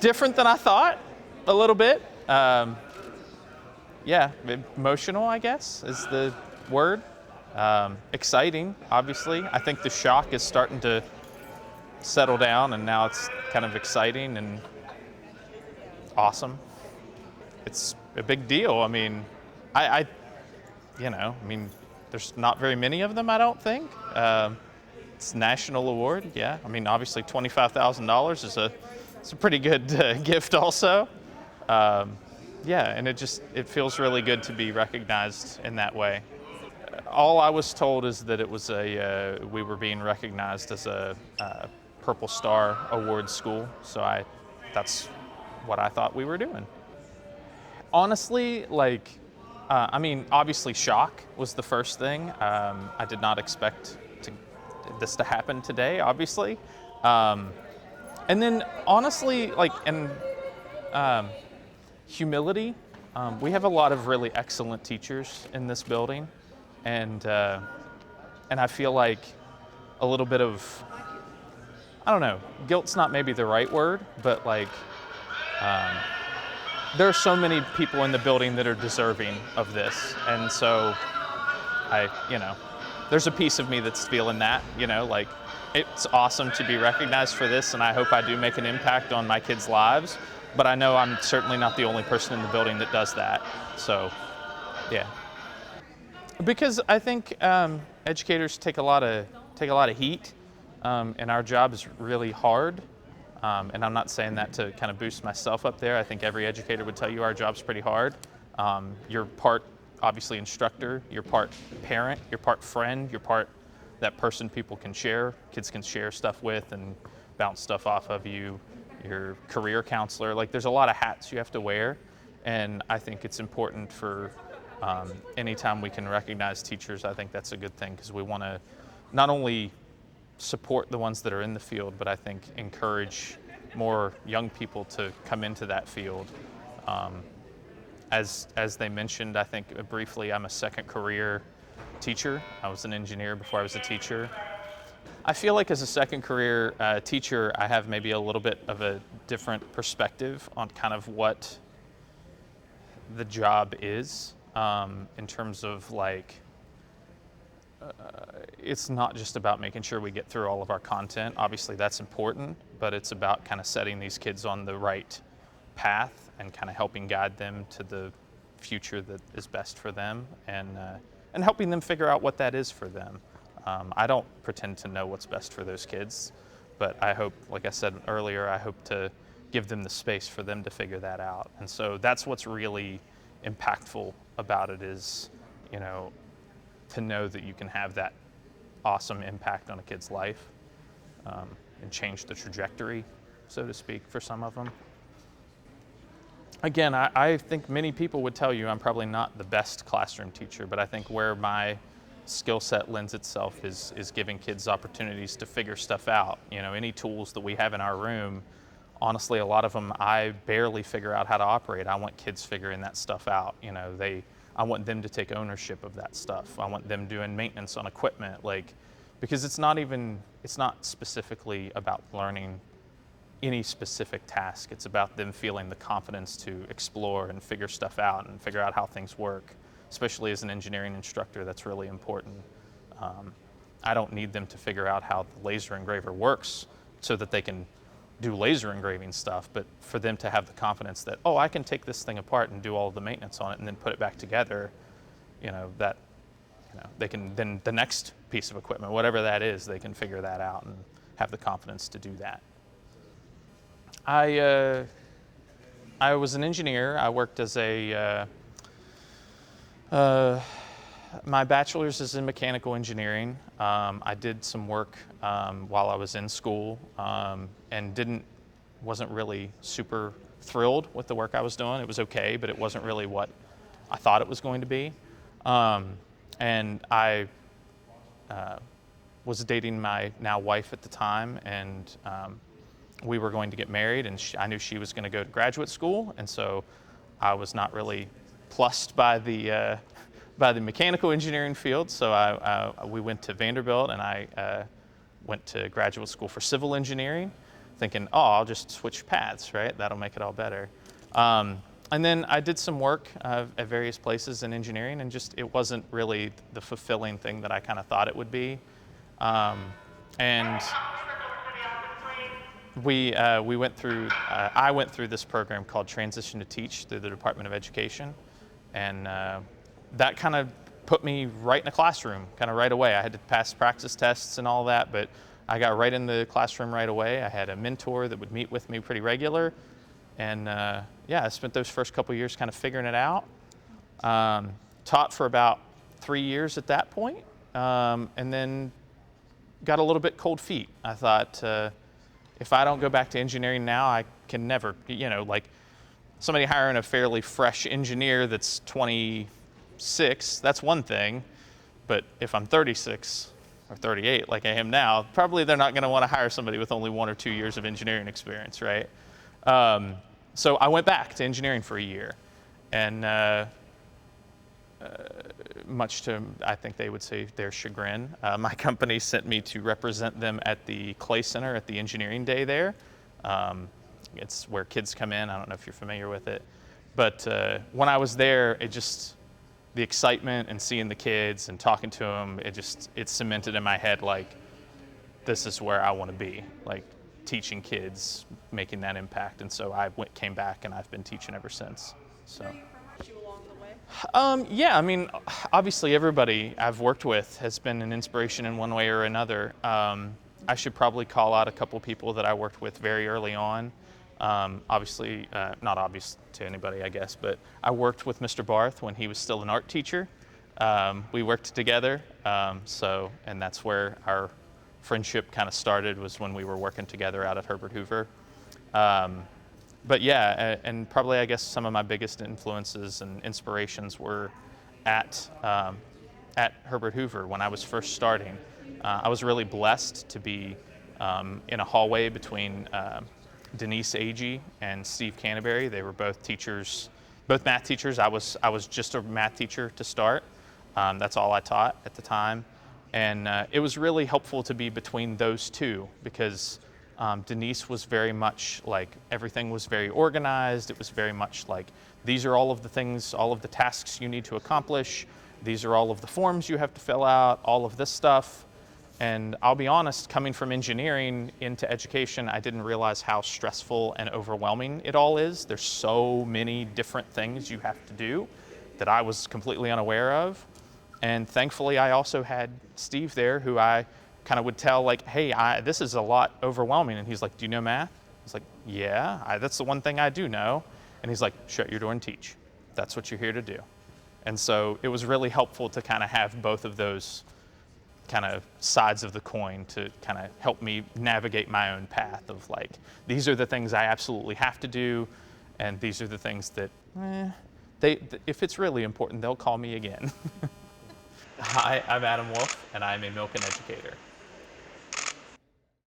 different than I thought, a little bit. Yeah, emotional, I guess, is the word. Exciting, obviously. I think the shock is starting to settle down, and now it's kind of exciting and awesome. It's a big deal. I mean, I there's not very many of them, I don't think. It's a national award, yeah. I mean, obviously $25,000 is it's a pretty good gift also. Yeah, and it feels really good to be recognized in that way. All I was told is that it was we were being recognized as a Purple Star Award school, so that's what I thought we were doing. Honestly, obviously shock was the first thing. I did not expect this to happen today, obviously. And then honestly, humility. We have a lot of really excellent teachers in this building, and I feel like a little bit of, I don't know, guilt's not maybe the right word, but there are so many people in the building that are deserving of this, and so there's a piece of me that's feeling that, it's awesome to be recognized for this, and I hope I do make an impact on my kids' lives, but I know I'm certainly not the only person in the building that does that, so yeah. Because I think educators take a lot of heat, and our job is really hard. And I'm not saying that to kind of boost myself up there. I think every educator would tell you our job's pretty hard. You're part, obviously, instructor, you're part parent, you're part friend, you're part that person kids can share stuff with and bounce stuff off of you, your career counselor. There's a lot of hats you have to wear, and I think it's important for anytime we can recognize teachers, I think that's a good thing, because we want to not only support the ones that are in the field, but I think encourage more young people to come into that field. As they mentioned, I think briefly, I'm a second career teacher. I was an engineer before I was a teacher. I feel like as a second career teacher, I have maybe a little bit of a different perspective on kind of what the job is, in terms of it's not just about making sure we get through all of our content. Obviously that's important, but it's about kind of setting these kids on the right path and kind of helping guide them to the future that is best for them, and helping them figure out what that is for them. I don't pretend to know what's best for those kids, but I hope, like I said earlier, I hope to give them the space for them to figure that out. And so that's what's really impactful about it, is, to know that you can have that awesome impact on a kid's life, and change the trajectory, so to speak, for some of them. Again, I think many people would tell you I'm probably not the best classroom teacher, but I think where my skill set lends itself is giving kids opportunities to figure stuff out. Any tools that we have in our room, honestly, a lot of them I barely figure out how to operate. I want kids figuring that stuff out. I want them to take ownership of that stuff. I want them doing maintenance on equipment, because it's not specifically about learning any specific task. It's about them feeling the confidence to explore and figure stuff out and figure out how things work. Especially as an engineering instructor, that's really important. I don't need them to figure out how the laser engraver works so that they can do laser engraving stuff, but for them to have the confidence that, I can take this thing apart and do all of the maintenance on it and then put it back together, they can, then the next piece of equipment, whatever that is, they can figure that out and have the confidence to do that. I was an engineer. I worked as my bachelor's is in mechanical engineering. I did some work while I was in school, and wasn't really super thrilled with the work I was doing. It was okay, but it wasn't really what I thought it was going to be. And I was dating my now wife at the time, and we were going to get married, and I knew she was going to go to graduate school, and so I was not really plussed by the mechanical engineering field. So we went to Vanderbilt, and I went to graduate school for civil engineering. thinking, oh, I'll just switch paths, right? That'll make it all better. And then I did some work at various places in engineering, and just it wasn't really the fulfilling thing that I kind of thought it would be. And we went through, I went through this program called Transition to Teach through the Department of Education, and that kind of put me right in a classroom, kind of right away. I had to pass practice tests and all that, but I got right in the classroom right away. I had a mentor that would meet with me pretty regular, and yeah, I spent those first couple years kind of figuring it out. Taught for about 3 years at that point, and then got a little bit cold feet. I thought, if I don't go back to engineering now, I can never, like somebody hiring a fairly fresh engineer that's 26, that's one thing. But if I'm 36 or 38 like I am now, probably they're not going to want to hire somebody with only 1 or 2 years of engineering experience, right? So I went back to engineering for a year, and much to, I think they would say, their chagrin, my company sent me to represent them at the Clay Center at the engineering day there. It's where kids come in. I don't know if you're familiar with it. But when I was there, the excitement and seeing the kids and talking to them, it cemented in my head, like, this is where I want to be, like teaching kids, making that impact. And so I came back, and I've been teaching ever since. So. Yeah, I mean, obviously everybody I've worked with has been an inspiration in one way or another. I should probably call out a couple people that I worked with very early on. Obviously, not obvious to anybody, I guess, but I worked with Mr. Barth when he was still an art teacher. We worked together, and that's where our friendship kind of started, was when we were working together out at Herbert Hoover. But yeah, and probably I guess some of my biggest influences and inspirations were at Herbert Hoover when I was first starting. I was really blessed to be in a hallway between Denise Agee and Steve Canterbury. They were both teachers, both math teachers. I was just a math teacher to start. That's all I taught at the time. And it was really helpful to be between those two, because Denise was very much like, everything was very organized. It was very much like, these are all of the things, all of the tasks you need to accomplish. These are all of the forms you have to fill out, all of this stuff. And I'll be honest, coming from engineering into education, I didn't realize how stressful and overwhelming it all is. There's so many different things you have to do that I was completely unaware of. And thankfully, I also had Steve there, who I kind of would tell, like, hey, this is a lot overwhelming. And he's like, do you know math? I was like, yeah, that's the one thing I do know. And he's like, shut your door and teach. That's what you're here to do. And so it was really helpful to kind of have both of those kind of sides of the coin to kind of help me navigate my own path of, like, these are the things I absolutely have to do, and these are the things that, if it's really important, they'll call me again. Hi, I'm Adam Wolfe, and I'm a Milken Educator.